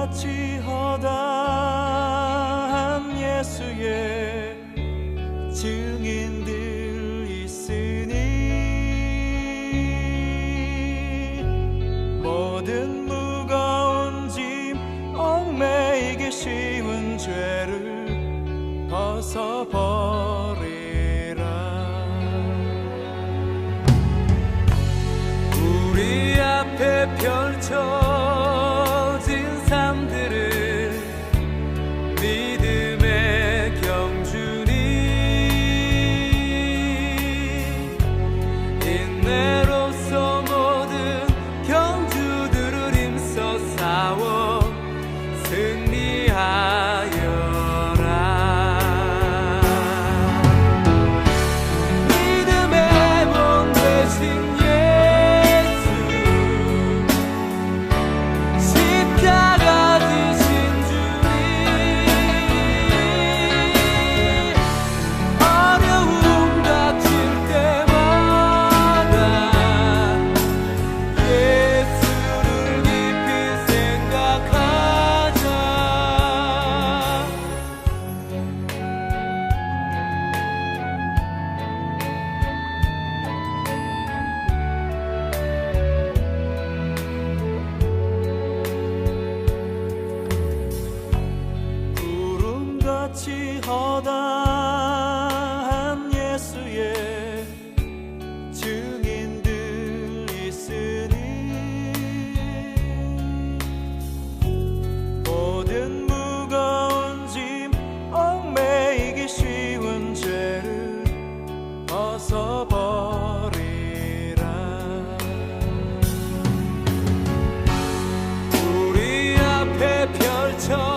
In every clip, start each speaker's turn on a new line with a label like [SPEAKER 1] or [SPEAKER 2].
[SPEAKER 1] 구름같이 허다한 예수의 증인들 있으니 모든 무거운 짐 얽매이기 쉬운 죄를 벗어버리라. 우리 앞에 펼쳐진 삶들을 믿음의 경주니 인내로서 모든 경주들을 힘써 싸워 승리하여라. 믿음의 몸 되신 십자가 지신 주님, 어려움 닥칠 때마다 예수를 깊이 생각하자. 구름같이 허다한 예수의 증인들 있으니 모든 무거운 짐 얽매이기 쉬운 죄를 벗어버리라. 우리 앞에 펼쳐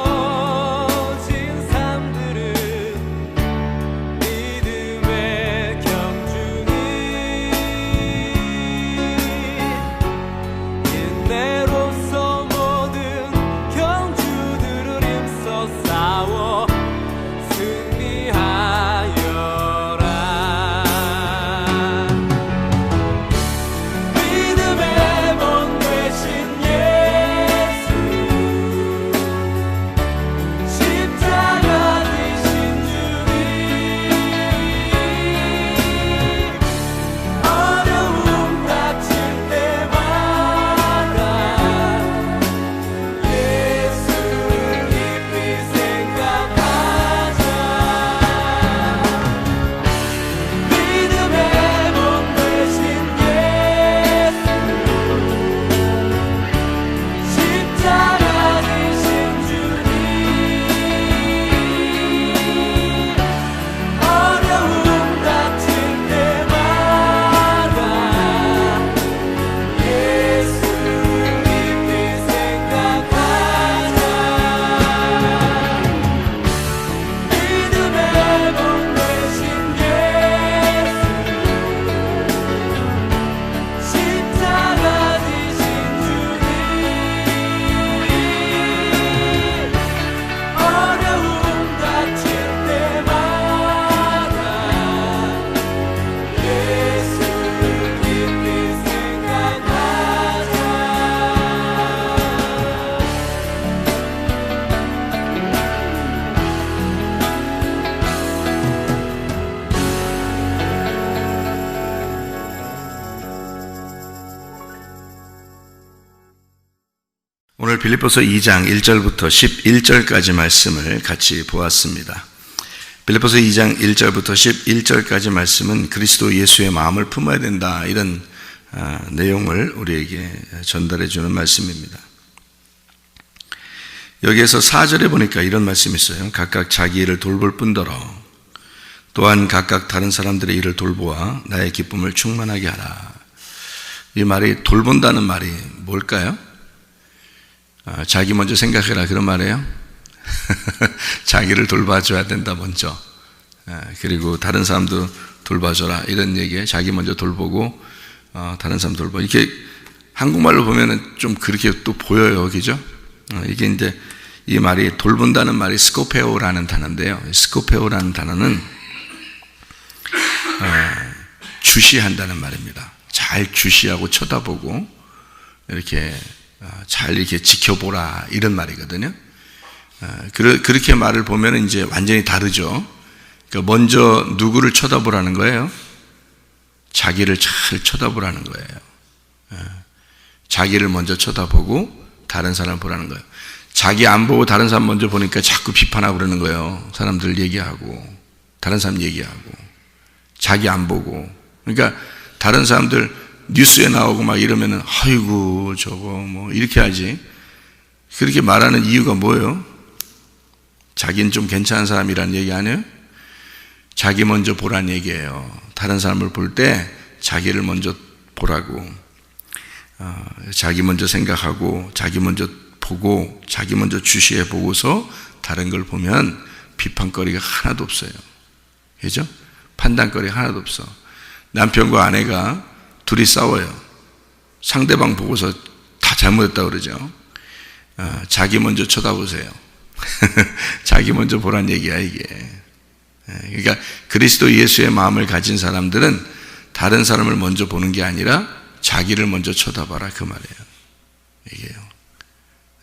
[SPEAKER 2] 오늘 빌립보서 2장 1절부터 11절까지 말씀을 같이 보았습니다. 빌립보서 2장 1절부터 11절까지 말씀은 그리스도 예수의 마음을 품어야 된다, 이런 내용을 우리에게 전달해 주는 말씀입니다. 여기에서 4절에 보니까 이런 말씀이 있어요. 각각 자기 일을 돌볼 뿐더러 또한 각각 다른 사람들의 일을 돌보아 나의 기쁨을 충만하게 하라. 이 말이 돌본다는 말이 뭘까요? 자기 먼저 생각해라, 그런 말이에요. 자기를 돌봐줘야 된다 먼저. 그리고 다른 사람도 돌봐줘라, 이런 얘기에 자기 먼저 돌보고 다른 사람 돌보. 이렇게 한국말로 보면은 좀 그렇게 또 보여요, 그죠? 이게 이제 이 말이 돌본다는 말이 스코페오라는 단어인데요. 스코페오라는 단어는 주시한다는 말입니다. 잘 주시하고 쳐다보고 이렇게 잘 이렇게 지켜보라 이런 말이거든요. 그렇게 말을 보면 이제 완전히 다르죠. 그러니까 먼저 누구를 쳐다보라는 거예요? 자기를 잘 쳐다보라는 거예요. 자기를 먼저 쳐다보고 다른 사람을 보라는 거예요. 자기 안 보고 다른 사람 먼저 보니까 자꾸 비판하고 그러는 거예요. 사람들 얘기하고 다른 사람 얘기하고 자기 안 보고. 그러니까 다른 사람들 뉴스에 나오고 막 이러면은 아이고 저거 뭐 이렇게 하지. 그렇게 말하는 이유가 뭐예요? 자기는 좀 괜찮은 사람이라는 얘기 아니에요? 자기 먼저 보라는 얘기예요. 다른 사람을 볼 때 자기를 먼저 보라고. 자기 먼저 생각하고 자기 먼저 보고 자기 먼저 주시해 보고서 다른 걸 보면 비판거리가 하나도 없어요. 그죠? 판단거리가 하나도 없어. 남편과 아내가 둘이 싸워요. 상대방 보고서 다 잘못했다고 그러죠. 자기 먼저 쳐다보세요. 자기 먼저 보란 얘기야 이게. 그러니까 그리스도 예수의 마음을 가진 사람들은 다른 사람을 먼저 보는 게 아니라 자기를 먼저 쳐다봐라 그 말이에요. 이게요.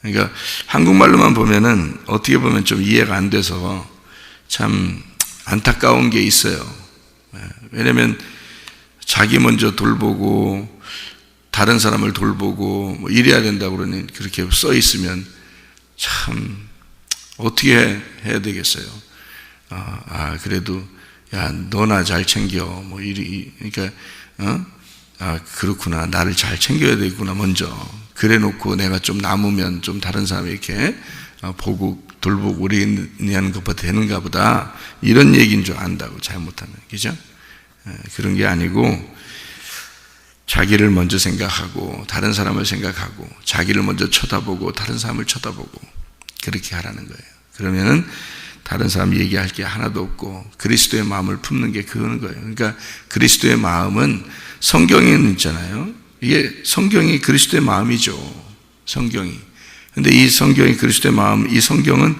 [SPEAKER 2] 그러니까 한국말로만 보면은 어떻게 보면 좀 이해가 안 돼서 참 안타까운 게 있어요. 왜냐면 자기 먼저 돌보고 다른 사람을 돌보고 뭐 이래야 된다고 그러니 그렇게 써 있으면 참 어떻게 해야 되겠어요. 그래도 야 너나 잘 챙겨 뭐 그러니까 그렇구나 나를 잘 챙겨야 되겠구나 먼저 그래 놓고 내가 좀 남으면 좀 다른 사람이 이렇게 보고 돌보고 우리냐는 것보다 되는가 보다 이런 얘기인 줄 안다고 잘못하면 그죠? 그런 게 아니고 자기를 먼저 생각하고 다른 사람을 생각하고 자기를 먼저 쳐다보고 다른 사람을 쳐다보고 그렇게 하라는 거예요. 그러면은 다른 사람 얘기할 게 하나도 없고 그리스도의 마음을 품는 게 그거는 거예요. 그러니까 그리스도의 마음은 성경에는 있잖아요. 이게 성경이 그리스도의 마음이죠. 성경이. 근데 이 성경이 그리스도의 마음, 이 성경은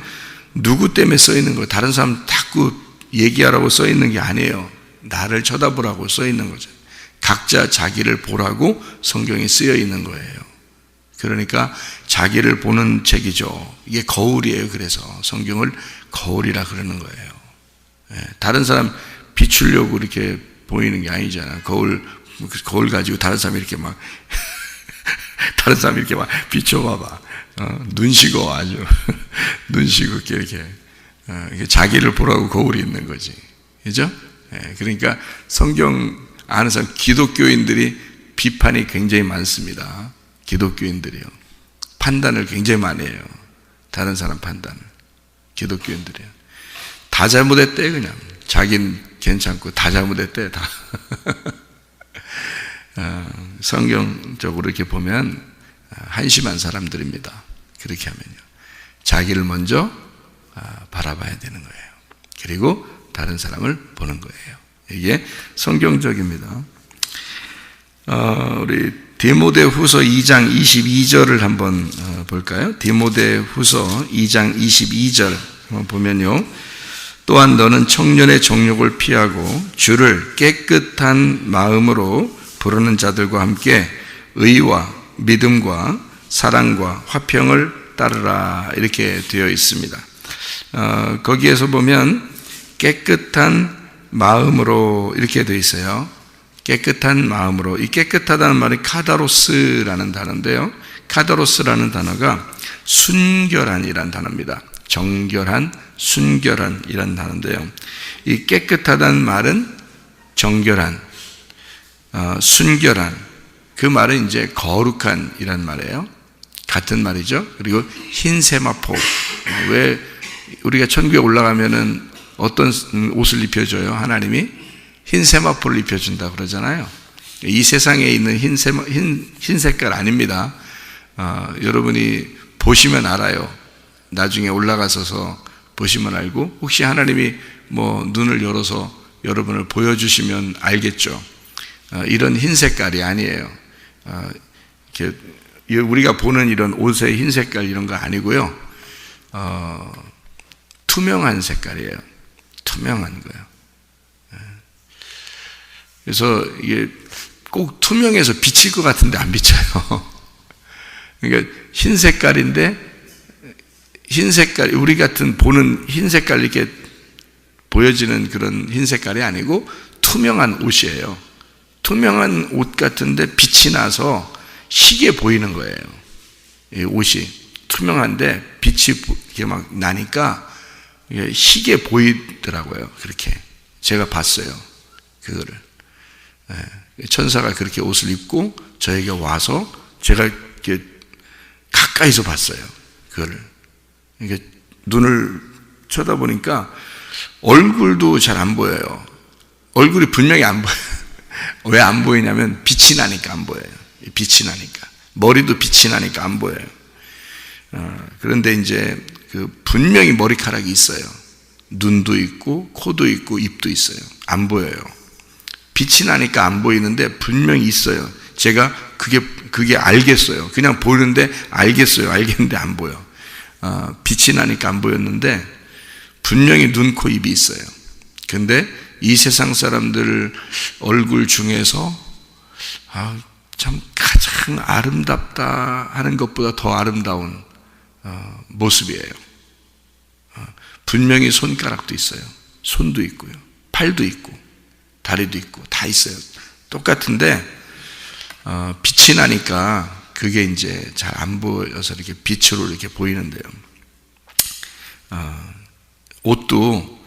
[SPEAKER 2] 누구 때문에 써 있는 거예요? 다른 사람 자꾸 얘기하라고 써 있는 게 아니에요. 나를 쳐다보라고 써 있는 거죠. 각자 자기를 보라고 성경이 쓰여 있는 거예요. 그러니까 자기를 보는 책이죠. 이게 거울이에요. 그래서 성경을 거울이라 그러는 거예요. 다른 사람 비추려고 이렇게 보이는 게 아니잖아. 거울 가지고 다른 사람이 이렇게 막 다른 사람이 이렇게 막 비춰봐봐. 눈 식어 아주 눈 식어 이렇게 자기를 보라고 거울이 있는 거지. 그죠? 그러니까 성경 아는 사람 기독교인들이 비판이 굉장히 많습니다. 기독교인들이요. 판단을 굉장히 많이 해요. 다른 사람 판단을. 기독교인들이요. 다 잘못했대 그냥. 자기는 괜찮고 다 잘못했대 다. 성경적으로 이렇게 보면 한심한 사람들입니다. 그렇게 하면요. 자기를 먼저 바라봐야 되는 거예요. 그리고 다른 사람을 보는 거예요. 이게 성경적입니다. 우리 디모데후서 2장 22절을 한번 볼까요? 디모데후서 2장 22절 한번 보면요. 또한 너는 청년의 정욕을 피하고 주를 깨끗한 마음으로 부르는 자들과 함께 의와 믿음과 사랑과 화평을 따르라 이렇게 되어 있습니다. 거기에서 보면 깨끗한 마음으로 이렇게 되어 있어요. 깨끗한 마음으로. 이 깨끗하다는 말이 카다로스라는 단어인데요. 카다로스라는 단어가 순결한이라는 단어입니다. 정결한, 순결한이라는 단어인데요. 이 깨끗하다는 말은 정결한, 순결한, 그 말은 이제 거룩한이라는 말이에요. 같은 말이죠. 그리고 흰 세마포. 왜 우리가 천국에 올라가면은 어떤 옷을 입혀줘요? 하나님이 흰 세마포를 입혀준다 그러잖아요. 이 세상에 있는 흰 색깔 아닙니다. 여러분이 보시면 알아요. 나중에 올라가서서 보시면 알고, 혹시 하나님이 뭐 눈을 열어서 여러분을 보여주시면 알겠죠. 이런 흰 색깔이 아니에요. 이렇게 우리가 보는 이런 옷의 흰 색깔 이런 거 아니고요. 투명한 색깔이에요. 투명한 거예요. 그래서 이게 꼭 투명해서 비칠 것 같은데 안 비쳐요. 그러니까 흰 색깔인데, 흰 색깔, 우리 같은 보는 흰 색깔 이렇게 보여지는 그런 흰 색깔이 아니고 투명한 옷이에요. 투명한 옷 같은데 빛이 나서 희게 보이는 거예요. 이 옷이 투명한데 빛이 이렇게 막 나니까 희게 보이더라고요. 그렇게 제가 봤어요. 그거를. 천사가 그렇게 옷을 입고 저에게 와서 제가 이렇게 가까이서 봤어요. 그거를. 이게 눈을 쳐다보니까 얼굴도 잘 안 보여요. 얼굴이 분명히 안 보여요. 왜 안 보이냐면 빛이 나니까 안 보여요. 빛이 나니까. 머리도 빛이 나니까 안 보여요. 그런데 이제 그 분명히 머리카락이 있어요. 눈도 있고 코도 있고 입도 있어요. 안 보여요. 빛이 나니까 안 보이는데 분명히 있어요. 제가 그게 알겠어요. 그냥 보이는데 알겠어요. 알겠는데 안 보여. 빛이 나니까 안 보였는데 분명히 눈, 코, 입이 있어요. 근데 이 세상 사람들 얼굴 중에서 참 가장 아름답다 하는 것보다 더 아름다운 모습이에요. 분명히 손가락도 있어요. 손도 있고요. 팔도 있고 다리도 있고 다 있어요. 똑같은데 빛이 나니까 그게 이제 잘 안 보여서 이렇게 빛으로 이렇게 보이는데요. 옷도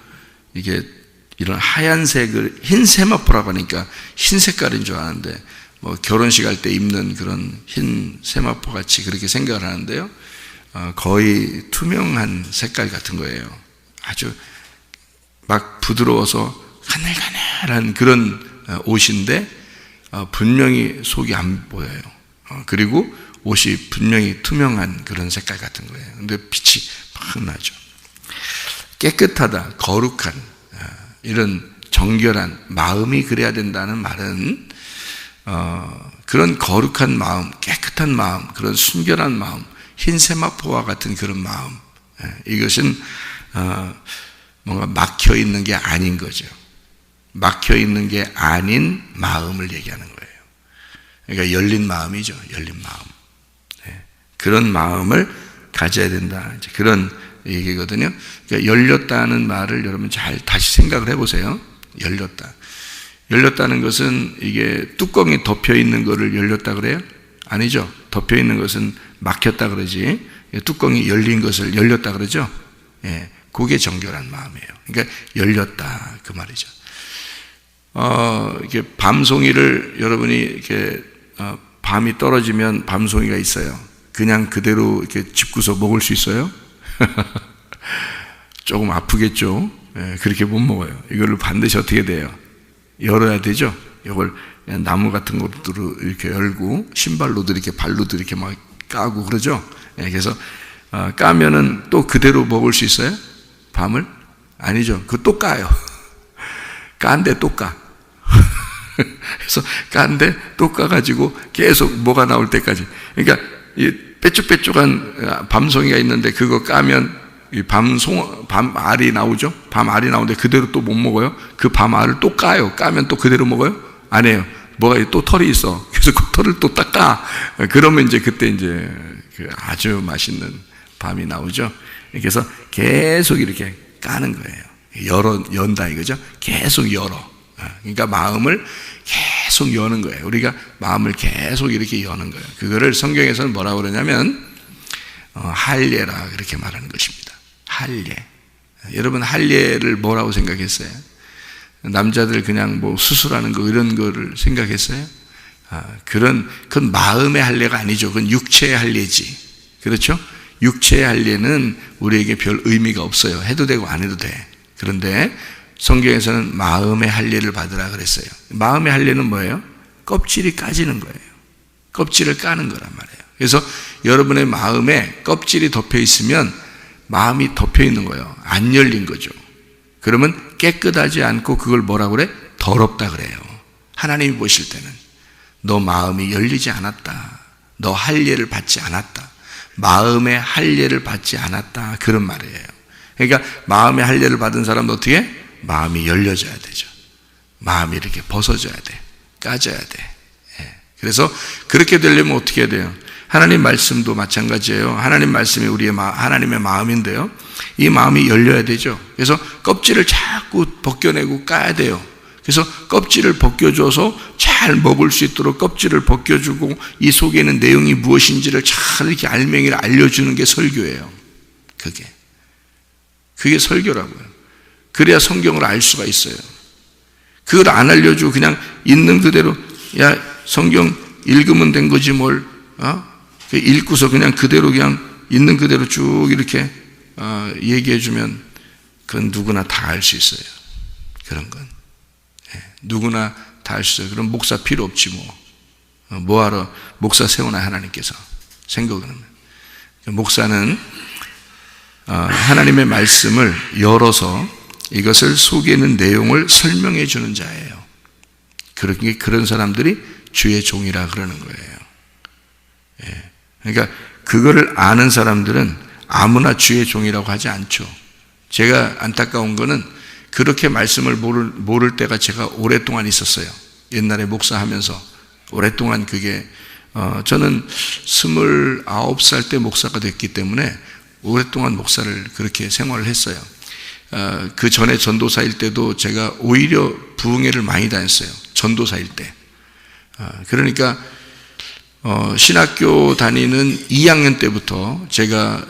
[SPEAKER 2] 이게 이런 하얀색을 흰 세마포라고 하니까 흰 색깔인 줄 아는데 뭐 결혼식 할 때 입는 그런 흰 세마포 같이 그렇게 생각을 하는데요. 거의 투명한 색깔 같은 거예요. 아주 막 부드러워서 가늘가늘한 그런 옷인데 분명히 속이 안 보여요. 그리고 옷이 분명히 투명한 그런 색깔 같은 거예요. 근데 빛이 막 나죠. 깨끗하다, 거룩한 이런 정결한 마음이 그래야 된다는 말은 그런 거룩한 마음, 깨끗한 마음, 그런 순결한 마음, 흰 세마포와 같은 그런 마음, 이것은 뭔가 막혀 있는 게 아닌 거죠. 막혀 있는 게 아닌 마음을 얘기하는 거예요. 그러니까 열린 마음이죠. 열린 마음. 그런 마음을 가져야 된다. 그런 얘기거든요. 그러니까 열렸다는 말을 여러분 잘 다시 생각을 해보세요. 열렸다. 열렸다는 것은 이게 뚜껑이 덮여 있는 것을 열렸다 그래요? 아니죠. 덮여 있는 것은 막혔다 그러지. 뚜껑이 열린 것을 열렸다 그러죠. 예, 그게 정결한 마음이에요. 그러니까 열렸다 그 말이죠. 이게 밤송이를 여러분이 이렇게 밤이 떨어지면 밤송이가 있어요. 그냥 그대로 이렇게 짚고서 먹을 수 있어요? 조금 아프겠죠. 예, 그렇게 못 먹어요. 이거를 반드시 어떻게 돼요? 열어야 되죠. 이걸 나무 같은 것으로 이렇게 열고 신발로도 이렇게 발로도 이렇게 막 까고 그러죠. 예, 그래서 까면은 또 그대로 먹을 수 있어요? 밤을? 아니죠. 그거 또 까요. 깐데 또 까. 그래서 깐데 또 까가지고 계속 뭐가 나올 때까지. 그러니까 이 빼쭉빼쭉한 밤송이가 있는데 그거 까면 이 밤알이 나오죠. 밤알이 나오는데 그대로 또 못 먹어요. 그 밤알을 또 까요. 까면 또 그대로 먹어요? 안 해요. 뭐가 또 털이 있어. 그래서 그 털을 또 딱 까. 그러면 이제 그때 이제 아주 맛있는 밤이 나오죠. 그래서 계속 이렇게 까는 거예요. 연다 이거죠. 계속 열어. 그러니까 마음을 계속 여는 거예요. 우리가 마음을 계속 이렇게 여는 거예요. 그거를 성경에서는 뭐라고 그러냐면 할례라 그렇게 말하는 것입니다. 할례. 여러분 할례를 뭐라고 생각했어요? 남자들 그냥 뭐 수술하는 거 이런 거를 생각했어요? 그건 마음의 할례가 아니죠. 그건 육체의 할례지. 그렇죠? 육체의 할례는 우리에게 별 의미가 없어요. 해도 되고 안 해도 돼. 그런데 성경에서는 마음의 할례를 받으라 그랬어요. 마음의 할례는 뭐예요? 껍질이 까지는 거예요. 껍질을 까는 거란 말이에요. 그래서 여러분의 마음에 껍질이 덮여 있으면 마음이 덮여 있는 거예요. 안 열린 거죠. 그러면 깨끗하지 않고 그걸 뭐라고 그래? 더럽다 그래요. 하나님이 보실 때는 너 마음이 열리지 않았다. 너 할례를 받지 않았다. 마음의 할례를 받지 않았다. 그런 말이에요. 그러니까 마음의 할례를 받은 사람은 어떻게 해? 마음이 열려져야 되죠. 마음이 이렇게 벗어져야 돼. 까져야 돼. 그래서 그렇게 되려면 어떻게 해야 돼요? 하나님 말씀도 마찬가지예요. 하나님 말씀이 하나님의 마음인데요. 이 마음이 열려야 되죠. 그래서 껍질을 자꾸 벗겨내고 까야 돼요. 그래서 껍질을 벗겨줘서 잘 먹을 수 있도록 껍질을 벗겨주고 이 속에 있는 내용이 무엇인지를 잘 이렇게 알맹이를 알려주는 게 설교예요. 그게 설교라고요. 그래야 성경을 알 수가 있어요. 그걸 안 알려주고 그냥 있는 그대로 야 성경 읽으면 된 거지 뭘 읽고서 그냥 그대로 그냥 있는 그대로 쭉 이렇게 얘기해 주면 그건 누구나 다 알 수 있어요. 그런 건 누구나 다 알 수 있어요. 그럼 목사 필요 없지 뭐하러 목사 세우나 하나님께서 생각을 하면. 목사는 하나님의 말씀을 열어서 이것을 속에 있는 내용을 설명해 주는 자예요. 그런 사람들이 주의 종이라 그러는 거예요. 그러니까 그거를 아는 사람들은 아무나 주의 종이라고 하지 않죠. 제가 안타까운 거는 그렇게 말씀을 모를 때가 제가 오랫동안 있었어요. 옛날에 목사하면서 오랫동안 저는 29살 때 목사가 됐기 때문에 오랫동안 목사를 그렇게 생활을 했어요. 그 전에 전도사일 때도 제가 오히려 부흥회를 많이 다녔어요. 전도사일 때. 그러니까 신학교 다니는 2학년 때부터 제가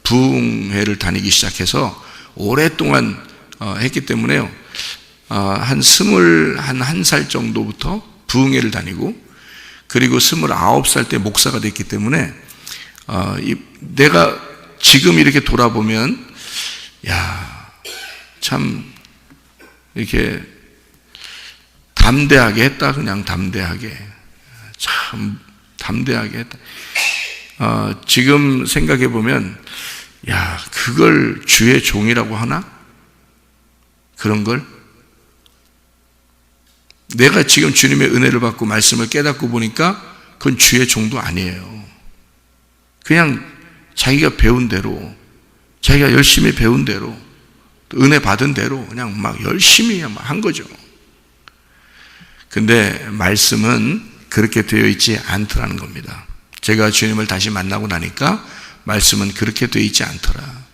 [SPEAKER 2] 부흥회를 다니기 시작해서 오랫동안 했기 때문에요. 한 21살 정도부터 부흥회를 다니고 그리고 29살 때 목사가 됐기 때문에 내가 지금 이렇게 돌아보면 참 이렇게 담대하게 했다. 그냥 담대하게 참 담대하게 했다. 지금 생각해 보면 그걸 주의 종이라고 하나? 그런 걸? 내가 지금 주님의 은혜를 받고 말씀을 깨닫고 보니까 그건 주의 종도 아니에요. 그냥 자기가 배운 대로, 자기가 열심히 배운 대로, 은혜 받은 대로 그냥 막 열심히 한 거죠. 근데 말씀은 그렇게 되어 있지 않더라는 겁니다. 제가 주님을 다시 만나고 나니까 말씀은 그렇게 되어 있지 않더라.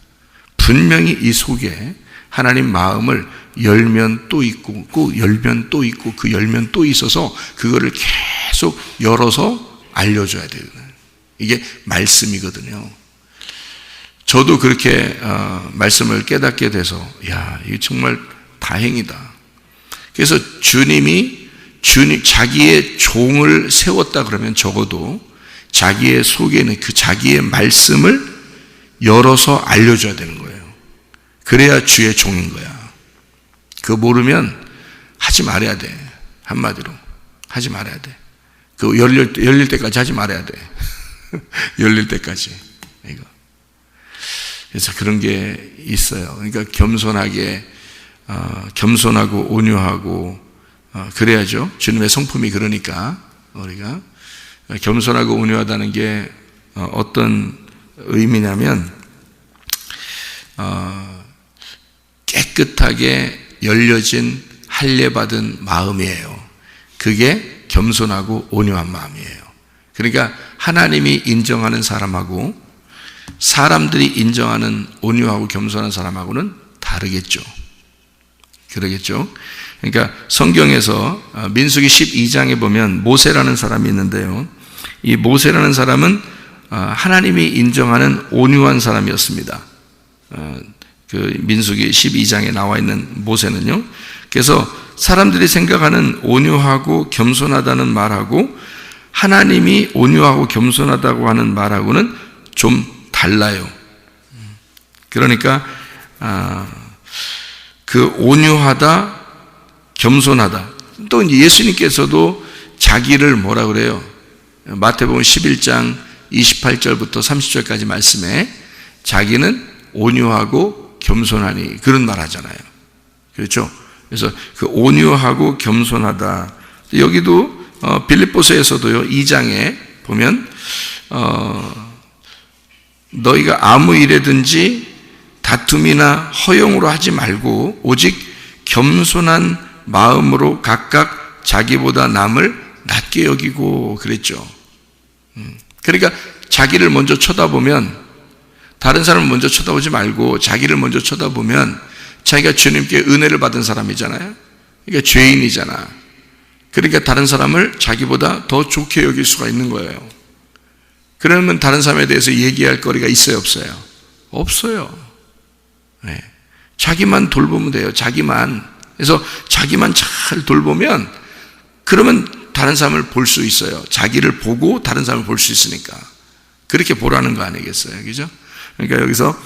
[SPEAKER 2] 분명히 이 속에 하나님 마음을 열면 또 있고, 꼭 열면 또 있고, 그 열면 또 있어서 그거를 계속 열어서 알려줘야 돼요. 이게 말씀이거든요. 저도 그렇게 말씀을 깨닫게 돼서 이거 정말 다행이다. 그래서 주님이 자기의 종을 세웠다 그러면 적어도 자기의 속에 있는 그 자기의 말씀을 열어서 알려줘야 되는 거예요. 그래야 주의 종인 거야. 그거 모르면 하지 말아야 돼. 한마디로 하지 말아야 돼. 그 열릴 때까지 하지 말아야 돼. 열릴 때까지. 이거. 그래서 그런 게 있어요. 그러니까 겸손하고 온유하고 그래야죠. 주님의 성품이 그러니까 우리가 겸손하고 온유하다는 게 어떤 의미냐면 깨끗하게 열려진 할례받은 마음이에요. 그게 겸손하고 온유한 마음이에요. 그러니까 하나님이 인정하는 사람하고 사람들이 인정하는 온유하고 겸손한 사람하고는 다르겠죠. 그러겠죠. 그러니까 성경에서 민수기 12장에 보면 모세라는 사람이 있는데요. 이 모세라는 사람은 하나님이 인정하는 온유한 사람이었습니다. 그 민수기 12장에 나와 있는 모세는요. 그래서 사람들이 생각하는 온유하고 겸손하다는 말하고 하나님이 온유하고 겸손하다고 하는 말하고는 좀 달라요. 그러니까 그 온유하다, 겸손하다. 또 예수님께서도 자기를 뭐라 그래요? 마태복음 11장 28절부터 30절까지 말씀에 자기는 온유하고 겸손하니 그런 말 하잖아요. 그렇죠? 그래서 그 온유하고 겸손하다. 여기도 빌립보서에서도요 2장에 보면 너희가 아무 일에든지 다툼이나 허용으로 하지 말고 오직 겸손한 마음으로 각각 자기보다 남을 낮게 여기고 그랬죠. 그러니까 자기를 먼저 쳐다보면, 다른 사람을 먼저 쳐다보지 말고 자기를 먼저 쳐다보면 자기가 주님께 은혜를 받은 사람이잖아요. 그러니까 죄인이잖아. 그러니까 다른 사람을 자기보다 더 좋게 여길 수가 있는 거예요. 그러면 다른 사람에 대해서 얘기할 거리가 있어요, 없어요? 없어요. 네. 자기만 돌보면 돼요. 자기만. 그래서 자기만 잘 돌보면, 그러면 다른 사람을 볼 수 있어요. 자기를 보고 다른 사람을 볼 수 있으니까. 그렇게 보라는 거 아니겠어요? 그죠? 그러니까 여기서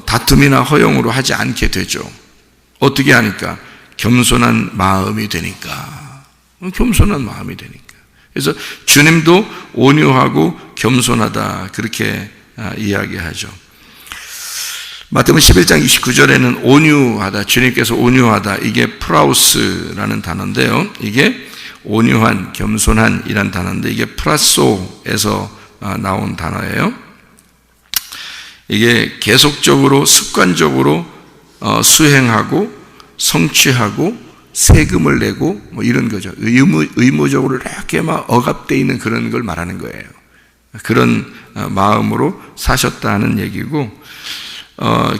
[SPEAKER 2] 다툼이나 허용으로 하지 않게 되죠. 어떻게 하니까? 겸손한 마음이 되니까. 겸손한 마음이 되니까. 그래서 주님도 온유하고 겸손하다, 그렇게 이야기하죠. 마태복음 11장 29절에는 온유하다, 주님께서 온유하다, 이게 프라우스라는 단어인데요. 이게 온유한, 겸손한 이란 단어인데, 이게 프라소에서 나온 단어예요. 이게 계속적으로, 습관적으로 수행하고 성취하고 세금을 내고 뭐 이런 거죠. 의무적으로 이렇게 막 억압되어 있는 그런 걸 말하는 거예요. 그런 마음으로 사셨다는 얘기고,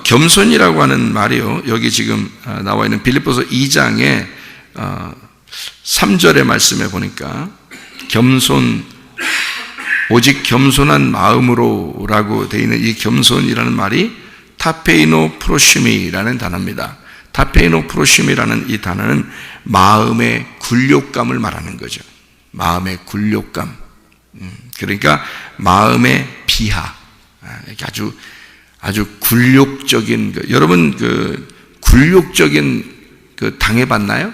[SPEAKER 2] 겸손이라고 하는 말이요, 여기 지금 나와 있는 빌립보서 2장에 3절의 말씀에 보니까 오직 겸손한 마음으로 라고 되어 있는 이 겸손이라는 말이 타페이노 프로시미라는 단어입니다. 타페이노 프로시미라는 이 단어는 마음의 굴욕감을 말하는 거죠. 마음의 굴욕감. 그러니까 마음의 비하. 이렇게 아주 굴욕적인 여러분 굴욕적인 당해봤나요?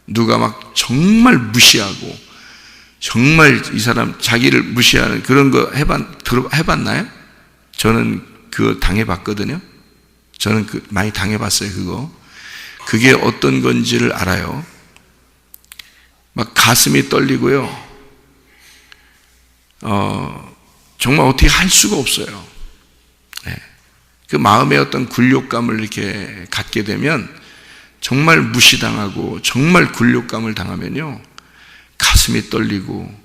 [SPEAKER 2] 누가 막 정말 무시하고 정말 이 사람 자기를 무시하는 그런 거 해봤나요? 저는 그거 당해봤거든요. 저는 많이 당해봤어요. 그게 어떤 건지를 알아요. 막 가슴이 떨리고요. 정말 어떻게 할 수가 없어요. 네. 그 마음의 어떤 굴욕감을 이렇게 갖게 되면, 정말 무시당하고 정말 굴욕감을 당하면요, 가슴이 떨리고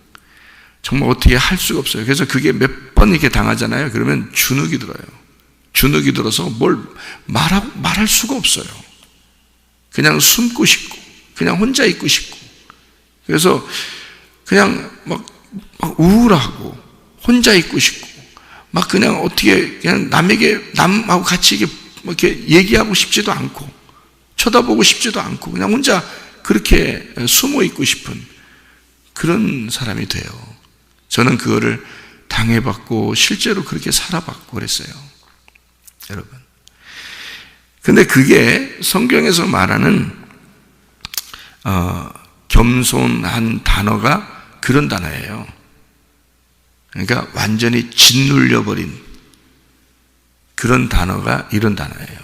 [SPEAKER 2] 정말 어떻게 할 수가 없어요. 그래서 그게 몇 번 이렇게 당하잖아요. 그러면 주눅이 들어요. 주눅이 들어서 뭘 말할 수가 없어요. 그냥 숨고 싶고, 그냥 혼자 있고 싶고, 그래서 그냥 막 우울하고 혼자 있고 싶고, 막 그냥 어떻게 그냥 남하고 같이 이렇게 얘기하고 싶지도 않고, 쳐다보고 싶지도 않고, 그냥 혼자 그렇게 숨어 있고 싶은 그런 사람이 돼요. 저는 그거를 당해봤고 실제로 그렇게 살아봤고 그랬어요, 여러분. 근데 그게 성경에서 말하는 겸손한 단어가 그런 단어예요. 그러니까 완전히 짓눌려버린 그런 단어가 이런 단어예요.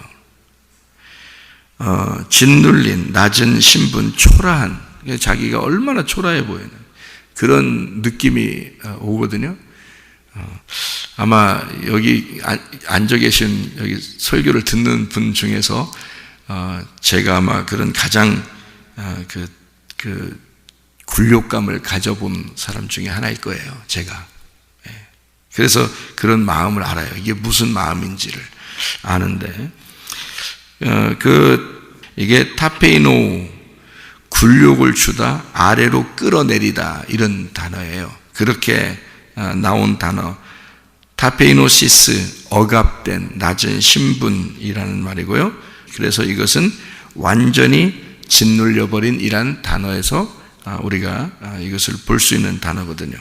[SPEAKER 2] 짓눌린, 낮은 신분, 초라한, 자기가 얼마나 초라해 보이는 그런 느낌이 오거든요. 아마 여기 앉아 계신 여기 설교를 듣는 분 중에서 제가 아마 그런 가장 그 굴욕감을 가져본 사람 중에 하나일 거예요, 제가. 그래서 그런 마음을 알아요. 이게 무슨 마음인지를 아는데, 이게 타페이노, 굴욕을 주다, 아래로 끌어내리다, 이런 단어예요. 그렇게 나온 단어, 타페이노시스, 억압된, 낮은 신분이라는 말이고요. 그래서 이것은 완전히 짓눌려버린 이란 단어에서 우리가 이것을 볼 수 있는 단어거든요.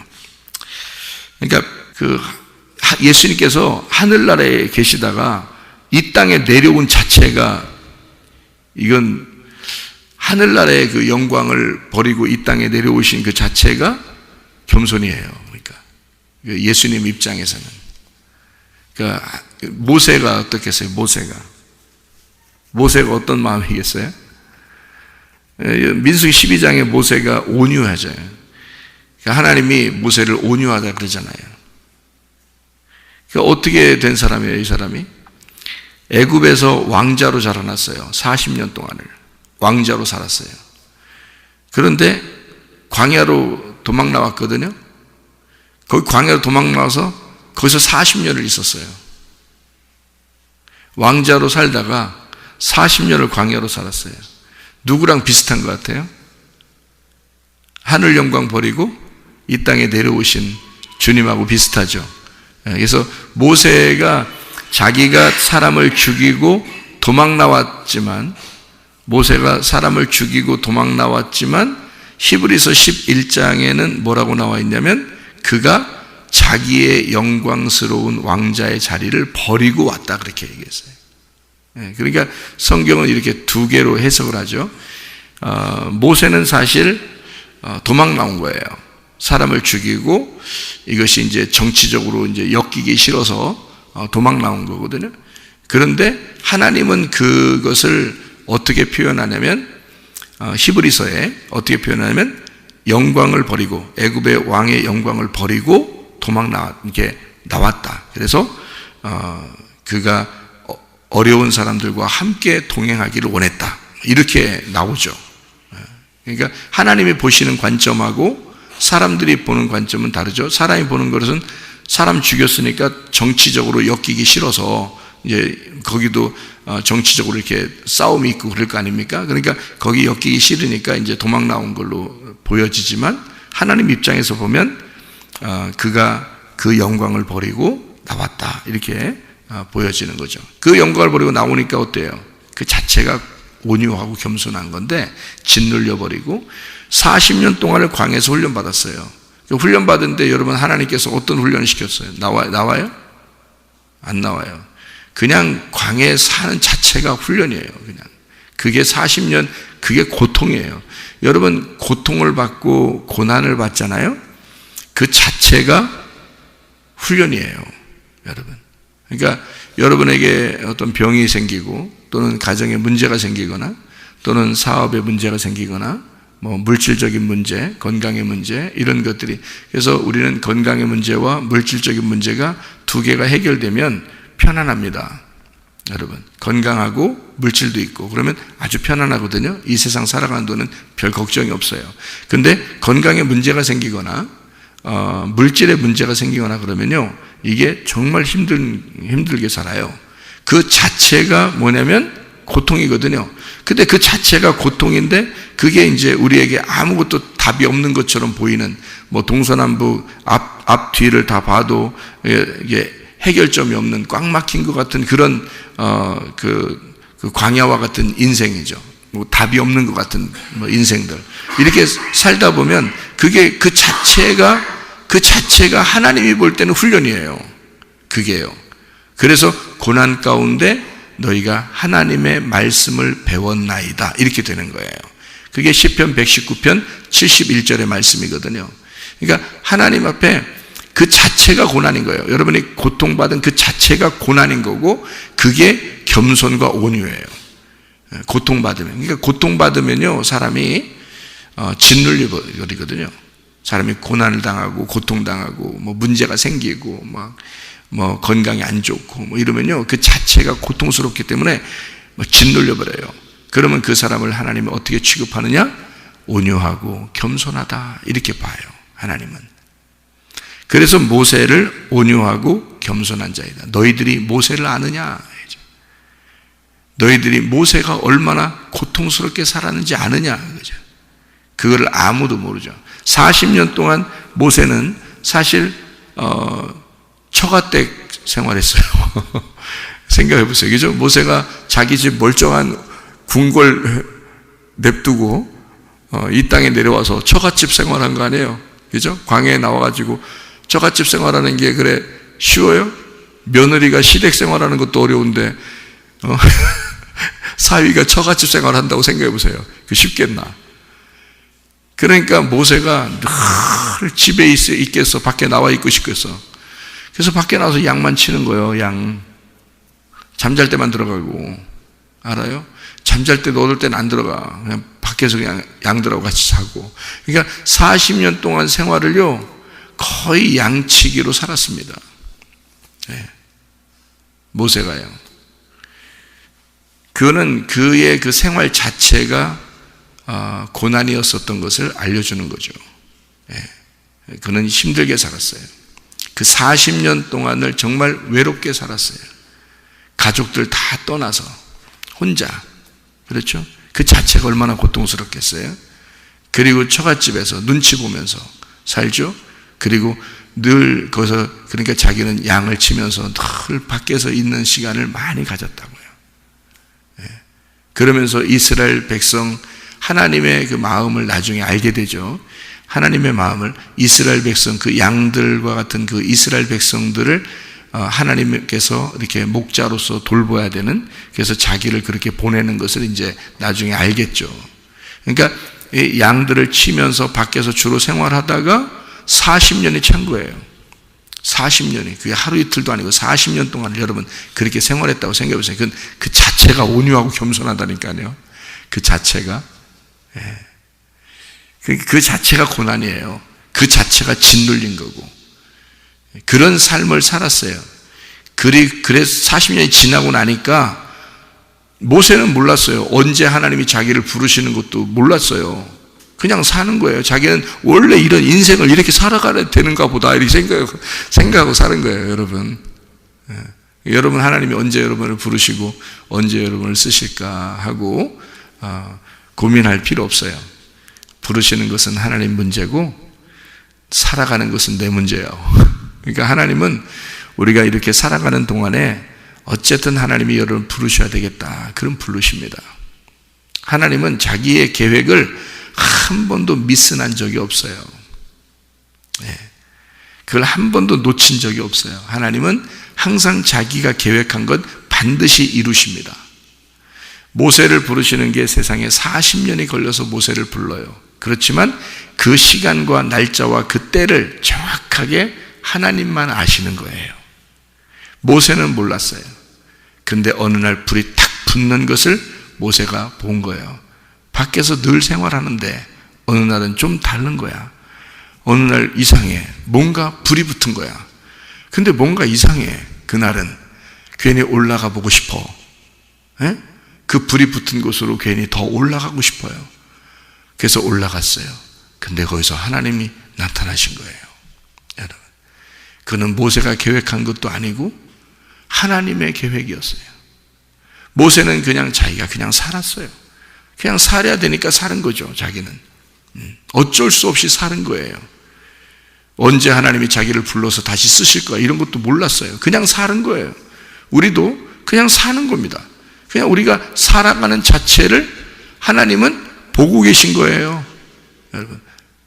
[SPEAKER 2] 그러니까 예수님께서 하늘나라에 계시다가 이 땅에 내려온 자체가, 이건 하늘나라의 그 영광을 버리고 이 땅에 내려오신 그 자체가 겸손이에요. 그러니까 예수님 입장에서는. 그러니까 모세가 어떻겠어요? 모세가 어떤 마음이겠어요? 민수기 12장에 모세가 온유하죠. 그러니까 하나님이 모세를 온유하다 그러잖아요. 그러니까 어떻게 된 사람이에요, 이 사람이? 애굽에서 왕자로 자라났어요. 40년 동안을 왕자로 살았어요. 그런데 광야로 도망 나왔거든요. 거기 광야로 도망 나와서 거기서 40년을 있었어요. 왕자로 살다가 40년을 광야로 살았어요. 누구랑 비슷한 것 같아요? 하늘 영광 버리고 이 땅에 내려오신 주님하고 비슷하죠. 그래서 모세가 자기가 사람을 죽이고 도망 나왔지만, 모세가 사람을 죽이고 도망 나왔지만 히브리서 11장에는 뭐라고 나와 있냐면 그가 자기의 영광스러운 왕자의 자리를 버리고 왔다, 그렇게 얘기했어요. 그러니까 성경은 이렇게 두 개로 해석을 하죠. 모세는 사실 도망 나온 거예요. 사람을 죽이고 이것이 이제 정치적으로 이제 엮이기 싫어서 도망 나온 거거든요. 그런데 하나님은 그것을 어떻게 표현하냐면, 히브리서에 어떻게 표현하냐면 영광을 버리고, 애굽의 왕의 영광을 버리고 도망 이렇게 나왔다. 그래서 그가 어려운 사람들과 함께 동행하기를 원했다, 이렇게 나오죠. 그러니까 하나님이 보시는 관점하고 사람들이 보는 관점은 다르죠. 사람이 보는 것은 사람 죽였으니까 정치적으로 엮이기 싫어서 이제 거기도 정치적으로 이렇게 싸움이 있고 그럴 거 아닙니까? 그러니까 거기 엮이기 싫으니까 이제 도망 나온 걸로 보여지지만, 하나님 입장에서 보면 그가 그 영광을 버리고 나왔다, 이렇게 보여지는 거죠. 그 영광을 버리고 나오니까 어때요? 그 자체가 온유하고 겸손한 건데 짓눌려 버리고 40년 동안을 광야에서 훈련받았어요. 훈련받은데 여러분, 하나님께서 어떤 훈련을 시켰어요? 나와요? 안 나와요. 그냥 광야에 사는 자체가 훈련이에요. 그냥 그게 40년, 그게 고통이에요. 여러분, 고통을 받고 고난을 받잖아요. 그 자체가 훈련이에요, 여러분. 그러니까 여러분에게 어떤 병이 생기고, 또는 가정에 문제가 생기거나, 또는 사업에 문제가 생기거나, 뭐 물질적인 문제, 건강의 문제, 이런 것들이, 그래서 우리는 건강의 문제와 물질적인 문제가 두 개가 해결되면 편안합니다. 여러분, 건강하고 물질도 있고 그러면 아주 편안하거든요. 이 세상 살아가는 동안은 별 걱정이 없어요. 근데 건강에 문제가 생기거나 물질에 문제가 생기거나 그러면요, 이게 정말 힘들게 살아요. 그 자체가 뭐냐면 고통이거든요. 근데 그 자체가 고통인데 그게 이제 우리에게 아무것도 답이 없는 것처럼 보이는, 뭐 동서남북 앞뒤를 다 봐도 이게 해결점이 없는 꽉 막힌 것 같은 그런 그 광야와 같은 인생이죠. 뭐 답이 없는 것 같은 뭐 인생들, 이렇게 살다 보면 그게 그 자체가 하나님이 볼 때는 훈련이에요. 그게요. 그래서 고난 가운데 너희가 하나님의 말씀을 배웠나이다, 이렇게 되는 거예요. 그게 시편 119편 71절의 말씀이거든요. 그러니까 하나님 앞에 그 자체가 고난인 거예요. 여러분이 고통받은 그 자체가 고난인 거고, 그게 겸손과 온유예요. 고통받으면. 그러니까 고통받으면요, 사람이 짓눌려 버리거든요. 사람이 고난을 당하고 고통당하고 뭐 문제가 생기고 뭐 건강이 안 좋고 뭐 이러면요, 그 자체가 고통스럽기 때문에 뭐 짓눌려 버려요. 그러면 그 사람을 하나님이 어떻게 취급하느냐? 온유하고 겸손하다, 이렇게 봐요, 하나님은. 그래서 모세를 온유하고 겸손한 자이다. 너희들이 모세를 아느냐? 너희들이 모세가 얼마나 고통스럽게 살았는지 아느냐? 그거를 아무도 모르죠. 40년 동안 모세는 사실 처가댁 생활했어요. 생각해 보세요. 그죠? 모세가 자기 집 멀쩡한 궁궐 냅두고 이 땅에 내려와서 처갓집 생활한 거 아니에요? 그죠? 광야에 나와가지고 처갓집 생활하는 게 그래 쉬워요? 며느리가 시댁 생활하는 것도 어려운데 사위가 처갓집 생활한다고 생각해 보세요. 그 쉽겠나? 그러니까 모세가 늘 집에 있겠어? 밖에 나와 있고 싶겠어? 그래서 밖에 나와서 양만 치는 거예요. 양. 잠잘 때만 들어가고. 알아요? 잠잘 때 넣을 때는 안 들어가. 그냥 밖에서 그냥 양들하고 같이 자고. 그러니까 40년 동안 생활을요, 거의 양치기로 살았습니다. 네. 모세가요. 그거는 그의 그 생활 자체가 고난이었었던 것을 알려주는 거죠. 네. 그는 힘들게 살았어요. 그 40년 동안을 정말 외롭게 살았어요. 가족들 다 떠나서 혼자. 그렇죠? 그 자체가 얼마나 고통스럽겠어요? 그리고 처갓집에서 눈치 보면서 살죠? 그리고 늘 거기서, 그러니까 자기는 양을 치면서 늘 밖에서 있는 시간을 많이 가졌다고요. 그러면서 이스라엘 백성, 하나님의 그 마음을 나중에 알게 되죠. 하나님의 마음을, 이스라엘 백성, 그 양들과 같은 그 이스라엘 백성들을 하나님께서 이렇게 목자로서 돌봐야 되는, 그래서 자기를 그렇게 보내는 것을 이제 나중에 알겠죠. 그러니까 이 양들을 치면서 밖에서 주로 생활하다가 40년이 찬 거예요. 40년이, 그게 하루 이틀도 아니고 40년 동안 여러분 그렇게 생활했다고 생각해 보세요. 그 자체가 온유하고 겸손하다니까요. 그 자체가, 그 자체가 고난이에요. 그 자체가 짓눌린 거고. 그런 삶을 살았어요. 그래서 40년이 지나고 나니까 모세는 몰랐어요. 언제 하나님이 자기를 부르시는 것도 몰랐어요. 그냥 사는 거예요. 자기는 원래 이런 인생을 이렇게 살아가야 되는가 보다 이렇게 생각하고 사는 거예요, 여러분. 여러분, 하나님이 언제 여러분을 부르시고 언제 여러분을 쓰실까 하고 고민할 필요 없어요. 부르시는 것은 하나님 문제고 살아가는 것은 내 문제예요. 그러니까 하나님은 우리가 이렇게 살아가는 동안에 어쨌든 하나님이 여러분을 부르셔야 되겠다, 그런 부르십니다. 하나님은 자기의 계획을 한 번도 미스난 적이 없어요. 그걸 한 번도 놓친 적이 없어요. 하나님은 항상 자기가 계획한 것 반드시 이루십니다. 모세를 부르시는 게 세상에 40년이 걸려서 모세를 불러요. 그렇지만 그 시간과 날짜와 그 때를 정확하게 하나님만 아시는 거예요. 모세는 몰랐어요. 근데 어느 날 불이 탁 붙는 것을 모세가 본 거예요. 밖에서 늘 생활하는데 어느 날은 좀 다른 거야. 어느 날 이상해. 뭔가 불이 붙은 거야. 근데 뭔가 이상해. 그날은 괜히 올라가 보고 싶어. 그 불이 붙은 곳으로 괜히 더 올라가고 싶어요. 그래서 올라갔어요. 근데 거기서 하나님이 나타나신 거예요. 여러분, 그는 모세가 계획한 것도 아니고 하나님의 계획이었어요. 모세는 그냥 자기가 그냥 살았어요. 그냥 살아야 되니까 사는 거죠, 자기는. 어쩔 수 없이 사는 거예요. 언제 하나님이 자기를 불러서 다시 쓰실 거야, 이런 것도 몰랐어요. 그냥 사는 거예요. 우리도 그냥 사는 겁니다. 그냥 우리가 살아가는 자체를 하나님은 보고 계신 거예요. 여러분,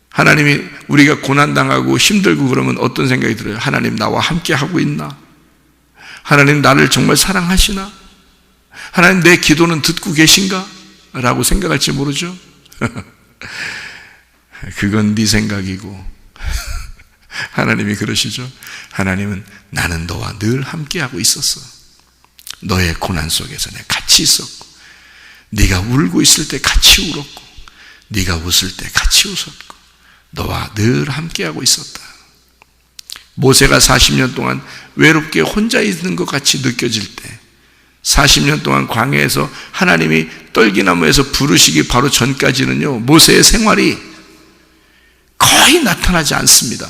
[SPEAKER 2] 하나님이 우리가 고난당하고 힘들고 그러면 어떤 생각이 들어요? 하나님 나와 함께 하고 있나? 하나님 나를 정말 사랑하시나? 하나님 내 기도는 듣고 계신가? 라고 생각할지 모르죠. 그건 네 생각이고 하나님이 그러시죠. 하나님은 나는 너와 늘 함께하고 있었어. 너의 고난 속에서 내가 같이 있었고, 네가 울고 있을 때 같이 울었고, 네가 웃을 때 같이 웃었고, 너와 늘 함께하고 있었다. 모세가 40년 동안 외롭게 혼자 있는 것 같이 느껴질 때, 40년 동안 광야에서 하나님이 떨기나무에서 부르시기 바로 전까지는요, 모세의 생활이 거의 나타나지 않습니다.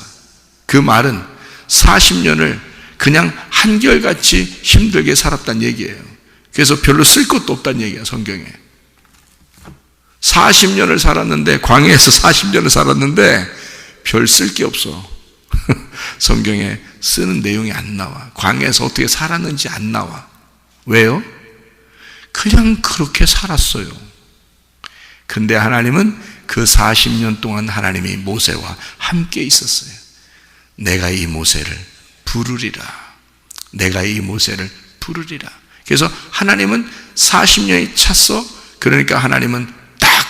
[SPEAKER 2] 그 말은 40년을 그냥 한결같이 힘들게 살았다는 얘기예요. 그래서 별로 쓸 것도 없다는 얘기예요, 성경에. 40년을 살았는데, 광야에서 40년을 살았는데 별 쓸 게 없어. 성경에 쓰는 내용이 안 나와. 광야에서 어떻게 살았는지 안 나와. 왜요? 그냥 그렇게 살았어요. 근데 하나님은 그 40년 동안 하나님이 모세와 함께 있었어요. 내가 이 모세를 부르리라. 내가 이 모세를 부르리라. 그래서 하나님은 40년이 찼어. 그러니까 하나님은 딱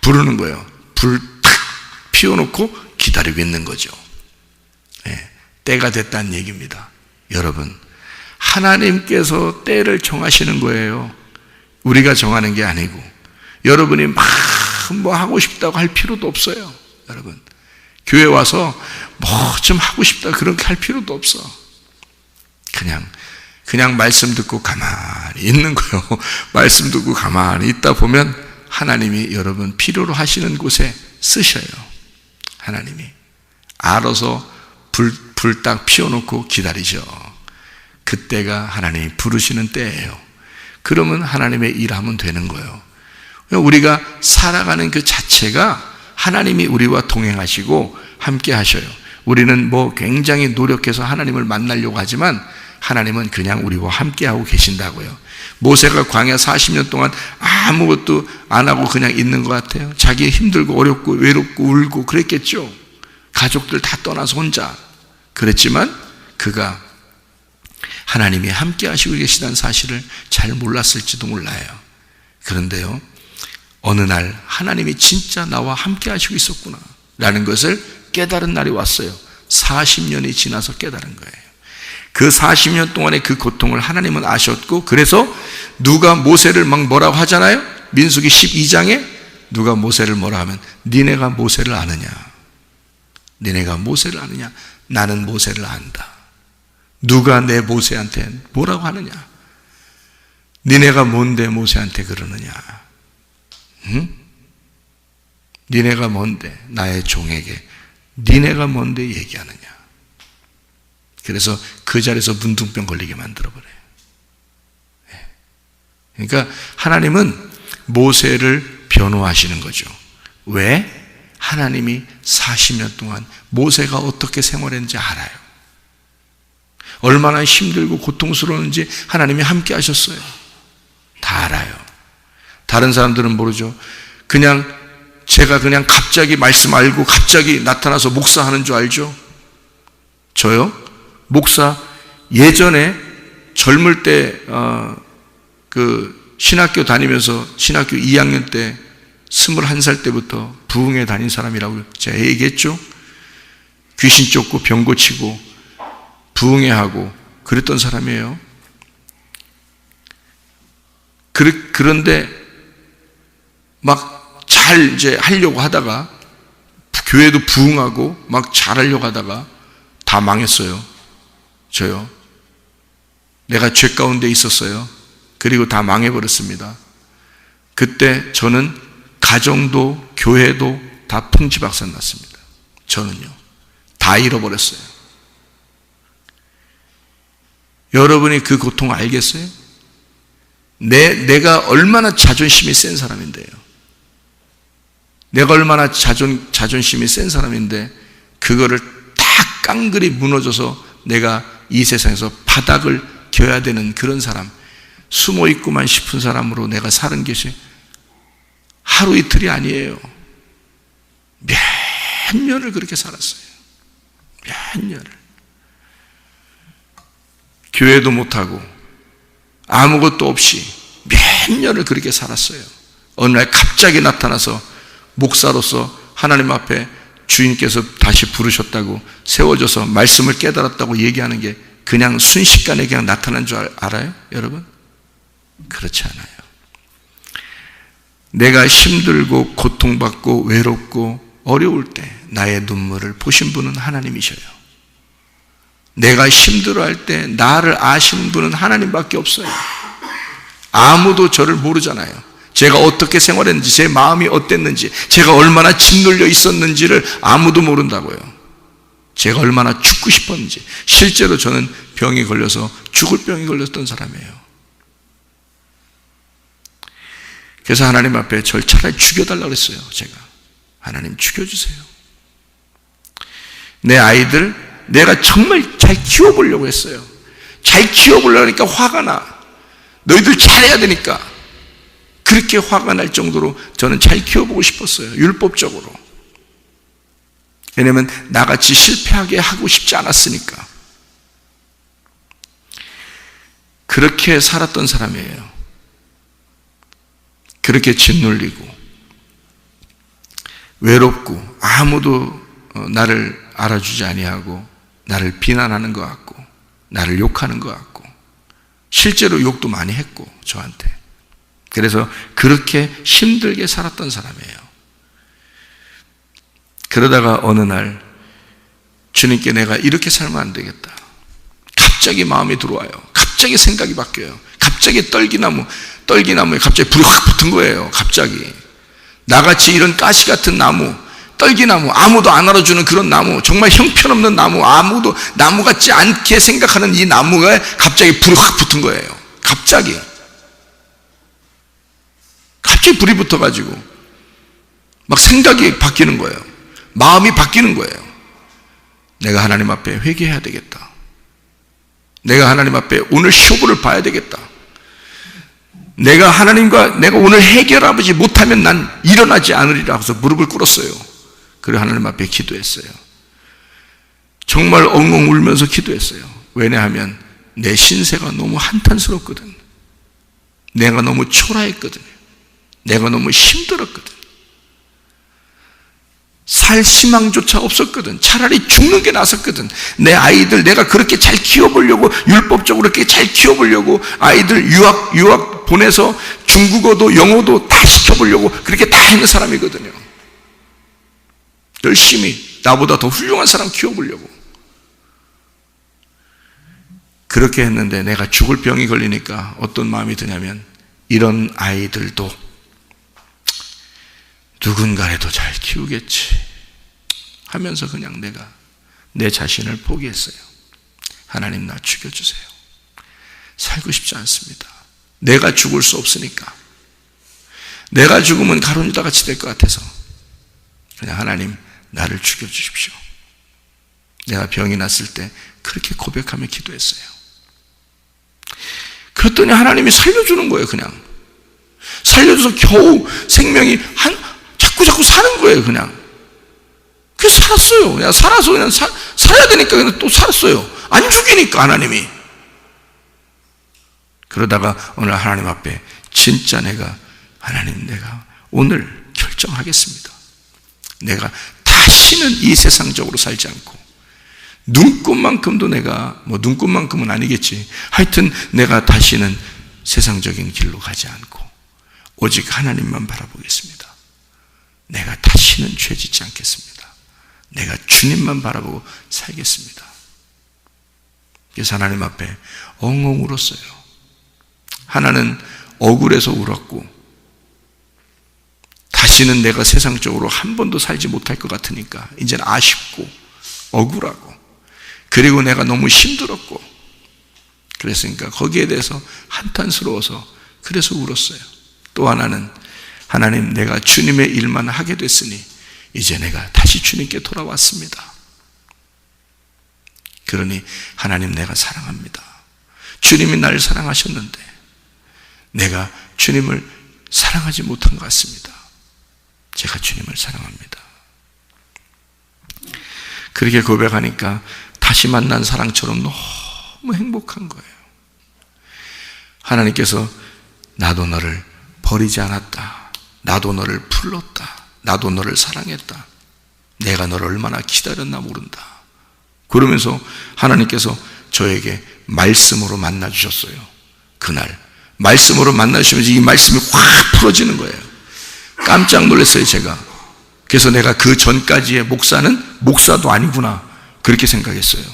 [SPEAKER 2] 부르는 거예요. 불 탁 피워놓고 기다리고 있는 거죠. 때가 됐다는 얘기입니다. 여러분, 하나님께서 때를 정하시는 거예요. 우리가 정하는 게 아니고. 여러분이 막 뭐 하고 싶다고 할 필요도 없어요. 여러분, 교회 와서 뭐 좀 하고 싶다 그렇게 할 필요도 없어. 그냥 말씀 듣고 가만히 있는 거예요. 말씀 듣고 가만히 있다 보면 하나님이 여러분 필요로 하시는 곳에 쓰셔요. 하나님이 알아서 불 딱 피워놓고 기다리죠. 그때가 하나님이 부르시는 때예요. 그러면 하나님의 일하면 되는 거예요. 우리가 살아가는 그 자체가 하나님이 우리와 동행하시고 함께 하셔요. 우리는 굉장히 노력해서 하나님을 만나려고 하지만 하나님은 그냥 우리와 함께하고 계신다고요. 모세가 광야 40년 동안 아무것도 안 하고 그냥 있는 것 같아요. 자기 힘들고 어렵고 외롭고 울고 그랬겠죠. 가족들 다 떠나서 혼자 그랬지만 그가 하나님이 함께 하시고 계시다는 사실을 잘 몰랐을지도 몰라요. 그런데요, 어느 날 하나님이 진짜 나와 함께 하시고 있었구나 라는 것을 깨달은 날이 왔어요. 40년이 지나서 깨달은 거예요. 그 40년 동안의 그 고통을 하나님은 아셨고, 그래서 누가 모세를 막 뭐라고 하잖아요. 민수기 12장에 누가 모세를 뭐라 하면 니네가 모세를 아느냐, 니네가 모세를 아느냐, 나는 모세를 안다. 누가 내 모세한테 뭐라고 하느냐, 니네가 뭔데 모세한테 그러느냐, 응? 니네가 뭔데 나의 종에게 니네가 뭔데 얘기하느냐. 그래서 그 자리에서 문둥병 걸리게 만들어버려요. 그러니까 하나님은 모세를 변호하시는 거죠. 왜? 하나님이 40년 동안 모세가 어떻게 생활했는지 알아요. 얼마나 힘들고 고통스러웠는지 하나님이 함께 하셨어요. 다 알아요. 다른 사람들은 모르죠. 제가 그냥 갑자기 말씀 알고 갑자기 나타나서 목사하는 줄 알죠? 저요? 목사 예전에 젊을 때 신학교 다니면서 신학교 2학년 때 21살 때부터 부흥회 다닌 사람이라고 제가 얘기했죠. 귀신 쫓고 병 고치고 부흥회 하고 그랬던 사람이에요. 그런데 막 잘 이제 하려고 하다가 교회도 부흥하고 막 잘하려고 하다가 다 망했어요. 저요. 내가 죄 가운데 있었어요. 그리고 다 망해버렸습니다. 그때 저는 가정도 교회도 다 풍지박산 났습니다. 저는요. 다 잃어버렸어요. 여러분이 그 고통 알겠어요? 내가 얼마나 자존심이 센 사람인데요. 내가 얼마나 자존심이 센 사람인데 그거를 다 깡그리 무너져서 내가 이 세상에서 바닥을 겨야 되는 그런 사람, 숨어 있고만 싶은 사람으로 내가 사는 것이 하루 이틀이 아니에요. 몇 년을 그렇게 살았어요. 몇 년을. 교회도 못하고 아무것도 없이 몇 년을 그렇게 살았어요. 어느 날 갑자기 나타나서 목사로서 하나님 앞에 주인께서 다시 부르셨다고 세워져서 말씀을 깨달았다고 얘기하는 게 그냥 순식간에 그냥 나타난 줄 알아요? 여러분? 그렇지 않아요. 내가 힘들고 고통받고 외롭고 어려울 때 나의 눈물을 보신 분은 하나님이셔요. 내가 힘들어할 때 나를 아시는 분은 하나님밖에 없어요. 아무도 저를 모르잖아요. 제가 어떻게 생활했는지, 제 마음이 어땠는지, 제가 얼마나 짓눌려 있었는지를 아무도 모른다고요. 제가 얼마나 죽고 싶었는지. 실제로 저는 병이 걸려서 죽을 병이 걸렸던 사람이에요. 그래서 하나님 앞에 저를 차라리 죽여달라고 그랬어요. 제가 하나님 죽여주세요. 내 아이들 내가 정말 잘 키워보려고 했어요. 잘 키워보려고 하니까 화가 나. 너희들 잘해야 되니까. 그렇게 화가 날 정도로 저는 잘 키워보고 싶었어요. 율법적으로. 왜냐하면 나같이 실패하게 하고 싶지 않았으니까. 그렇게 살았던 사람이에요. 그렇게 짓눌리고 외롭고 아무도 나를 알아주지 아니하고 나를 비난하는 것 같고 나를 욕하는 것 같고 실제로 욕도 많이 했고 저한테. 그래서 그렇게 힘들게 살았던 사람이에요. 그러다가 어느 날 주님께 내가 이렇게 살면 안 되겠다. 갑자기 마음이 들어와요. 갑자기 생각이 바뀌어요. 갑자기 떨기나무에 갑자기 불이 확 붙은 거예요. 갑자기 나같이 이런 가시 같은 나무, 떨기나무, 아무도 안 알아주는 그런 나무, 정말 형편없는 나무, 아무도 나무 같지 않게 생각하는 이 나무가 갑자기 불이 확 붙은 거예요. 갑자기 불이 붙어가지고 막 생각이 바뀌는 거예요. 마음이 바뀌는 거예요. 내가 하나님 앞에 회개해야 되겠다. 내가 하나님 앞에 오늘 쇼부를 봐야 되겠다. 내가 하나님과 내가 오늘 해결하지 못하면 난 일어나지 않으리라 해서 무릎을 꿇었어요. 그리고 하나님 앞에 기도했어요. 정말 엉엉 울면서 기도했어요. 왜냐하면 내 신세가 너무 한탄스럽거든. 내가 너무 초라했거든. 내가 너무 힘들었거든. 살 희망조차 없었거든. 차라리 죽는 게 낫었거든. 내 아이들 내가 그렇게 잘 키워보려고, 율법적으로 그렇게 잘 키워보려고, 아이들 유학 보내서 중국어도 영어도 다 시켜보려고 그렇게 다 했는 사람이거든요. 열심히 나보다 더 훌륭한 사람 키워보려고 그렇게 했는데, 내가 죽을 병이 걸리니까 어떤 마음이 드냐면, 이런 아이들도 누군가라도 잘 키우겠지 하면서 그냥 내가 내 자신을 포기했어요. 하나님, 나 죽여주세요. 살고 싶지 않습니다. 내가 죽을 수 없으니까. 내가 죽으면 가룟유다 같이 될 것 같아서 그냥 하나님, 나를 죽여주십시오. 내가 병이 났을 때 그렇게 고백하며 기도했어요. 그랬더니 하나님이 살려주는 거예요. 그냥 살려줘서 겨우 생명이 자꾸 사는 거예요. 그냥 그래서 살았어요. 그냥 살아서 그냥 살아야 되니까 그냥 또 살았어요. 안 죽이니까 하나님이. 그러다가 오늘 하나님 앞에 진짜 하나님, 내가 오늘 결정하겠습니다. 내가 다시는 이 세상적으로 살지 않고, 눈꽃만큼도 내가, 눈꽃만큼은 아니겠지, 하여튼 내가 다시는 세상적인 길로 가지 않고 오직 하나님만 바라보겠습니다. 내가 다시는 죄 짓지 않겠습니다. 내가 주님만 바라보고 살겠습니다. 그래서 하나님 앞에 엉엉 울었어요. 하나는 억울해서 울었고, 다시는 내가 세상적으로 한 번도 살지 못할 것 같으니까 이제는 아쉽고 억울하고, 그리고 내가 너무 힘들었고, 그랬으니까 거기에 대해서 한탄스러워서 그래서 울었어요. 또 하나는, 하나님, 내가 주님의 일만 하게 됐으니 이제 내가 다시 주님께 돌아왔습니다. 그러니 하나님, 내가 사랑합니다. 주님이 나를 사랑하셨는데 내가 주님을 사랑하지 못한 것 같습니다. 제가 주님을 사랑합니다. 그렇게 고백하니까 다시 만난 사랑처럼 너무 행복한 거예요. 하나님께서 나도 너를 버리지 않았다. 나도 너를 불렀다. 나도 너를 사랑했다. 내가 너를 얼마나 기다렸나 모른다. 그러면서 하나님께서 저에게 말씀으로 만나주셨어요. 그날 말씀으로 만나주시면서 이 말씀이 확 풀어지는 거예요. 깜짝 놀랐어요, 제가. 그래서 내가 그 전까지의 목사는 목사도 아니구나, 그렇게 생각했어요.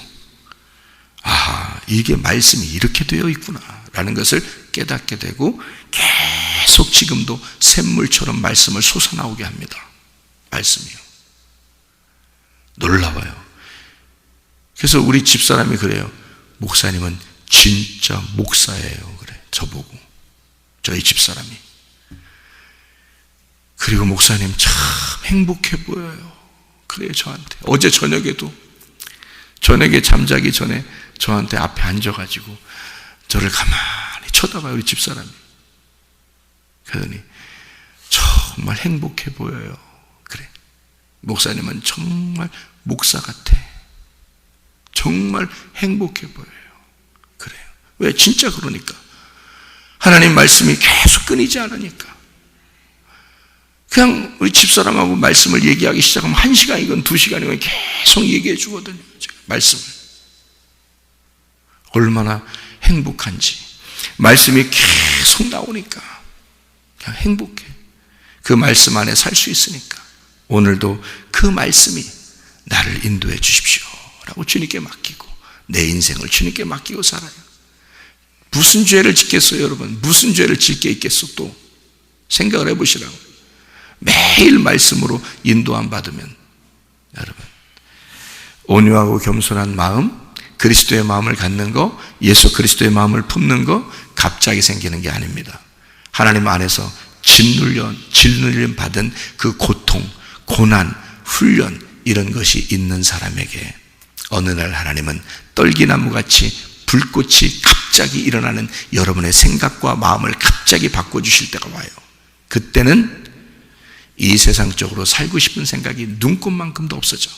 [SPEAKER 2] 아, 이게 말씀이 이렇게 되어 있구나 라는 것을 깨닫게 되고, 계속 지금도 샘물처럼 말씀을 솟아나오게 합니다. 말씀이요. 놀라워요. 그래서 우리 집사람이 그래요. 목사님은 진짜 목사예요. 그래, 저보고. 저희 집사람이. 그리고 목사님 참 행복해 보여요. 그래요, 저한테. 어제 저녁에 잠자기 전에 저한테 앞에 앉아가지고 저를 가만히 쳐다봐요, 우리 집사람이. 그러더니 정말 행복해 보여요. 그래, 목사님은 정말 목사 같아. 정말 행복해 보여요. 그래요. 왜? 진짜 그러니까. 하나님 말씀이 계속 끊이지 않으니까. 그냥 우리 집사람하고 말씀을 얘기하기 시작하면 1시간이건 2시간이건 계속 얘기해 주거든요. 말씀을. 얼마나 행복한지. 말씀이 계속 나오니까 그냥 행복해. 그 말씀 안에 살 수 있으니까. 오늘도 그 말씀이 나를 인도해 주십시오 라고 주님께 맡기고, 내 인생을 주님께 맡기고 살아요. 무슨 죄를 짓겠어요, 여러분? 무슨 죄를 짓게 있겠어? 또 생각을 해보시라고. 매일 말씀으로 인도함 받으면, 여러분, 온유하고 겸손한 마음, 그리스도의 마음을 갖는 거, 예수 그리스도의 마음을 품는 거 갑자기 생기는 게 아닙니다. 하나님 안에서 짓눌림 받은 그 고통, 고난, 훈련, 이런 것이 있는 사람에게 어느 날 하나님은 떨기나무같이 불꽃이 갑자기 일어나는 여러분의 생각과 마음을 갑자기 바꿔주실 때가 와요. 그때는 이 세상적으로 살고 싶은 생각이 눈꽃만큼도 없어져.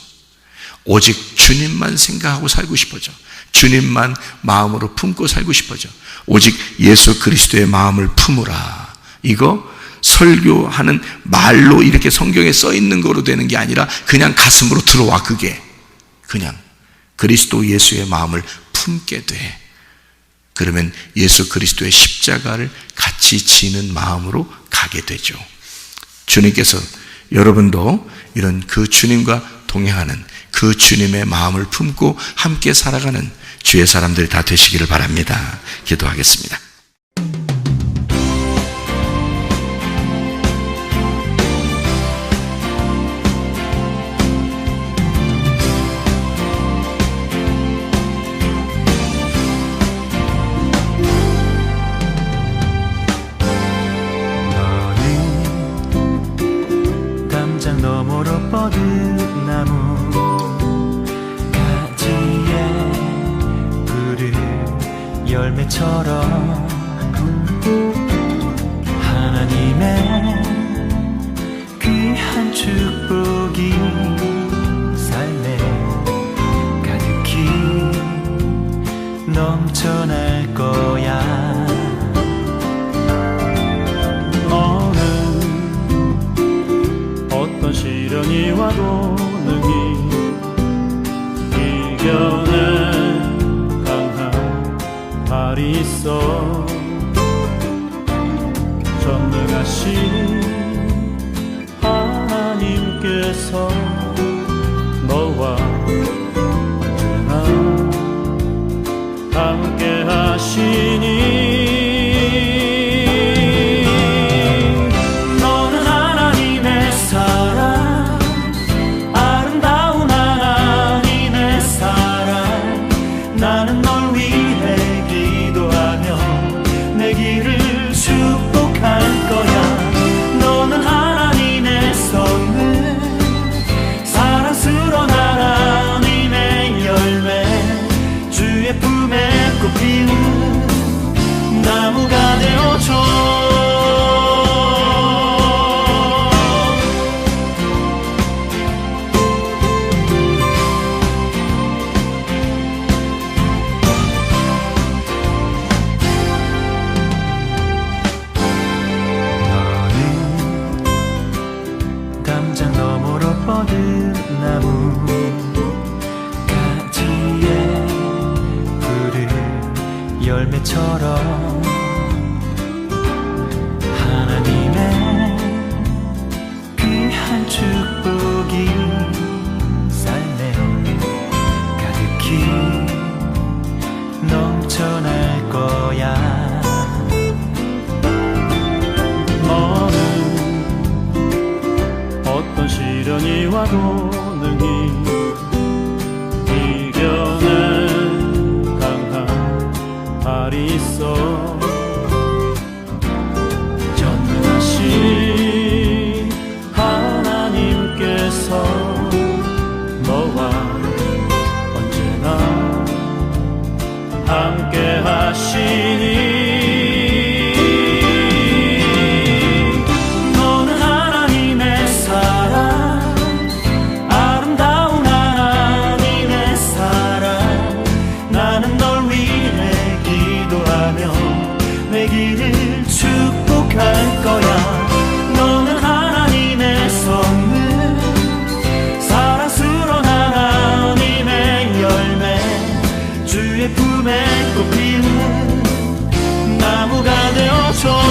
[SPEAKER 2] 오직 주님만 생각하고 살고 싶어져. 주님만 마음으로 품고 살고 싶어져. 오직 예수 그리스도의 마음을 품으라. 이거 설교하는 말로 이렇게 성경에 써 있는 거로 되는 게 아니라 그냥 가슴으로 들어와. 그게 그냥 그리스도 예수의 마음을 품게 돼. 그러면 예수 그리스도의 십자가를 같이 지는 마음으로 가게 되죠. 주님께서 여러분도 이런 그 주님과 동행하는 그 주님의 마음을 품고 함께 살아가는 주의 사람들이 다 되시기를 바랍니다. 기도하겠습니다.
[SPEAKER 1] 너머로 뻗은 나무 가지에 푸른 열매처럼 하나님의 귀한 축복이 삶에 가득히 넘쳐날 거야. 어떤 시련이 와도 능히 이겨낸 강한 발이 있어. 전능하신 하나님께서 너와 언제나 함께 하시니 나무가 되어줘. 너는 담장 너머로 뻗은 나무 가지에 푸른 열매처럼 하나님의 귀한 축복이 삶에 가득히 넘쳐날 거야. 너는 어떤 시련이 와도 능히 이겨낸 강한 발이 있어. 전능하신 하나님께서 너와 언제나 함께 하시니 너는 하나님의 사랑, 아름다운 하나님의 사랑. 나는 널 위해 기도하며 내 길을 축복할 거야. 너는 하나님의 선물, 사랑스러운 하나님의 열매, 주의 품에 꽃 피우는 나무가 되어줘.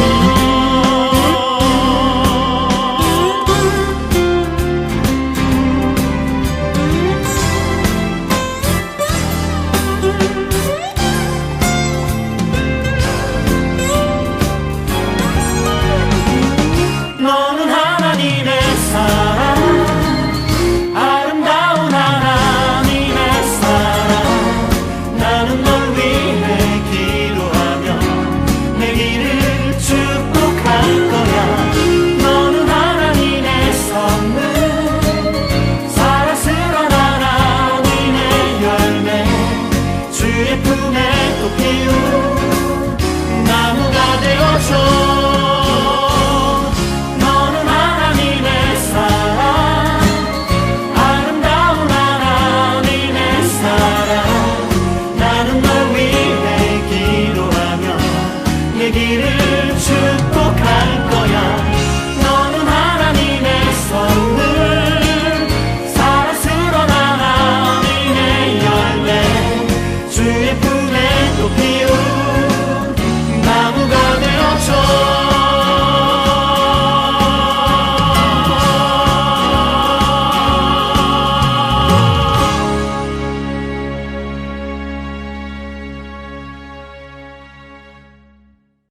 [SPEAKER 1] 축복할 거야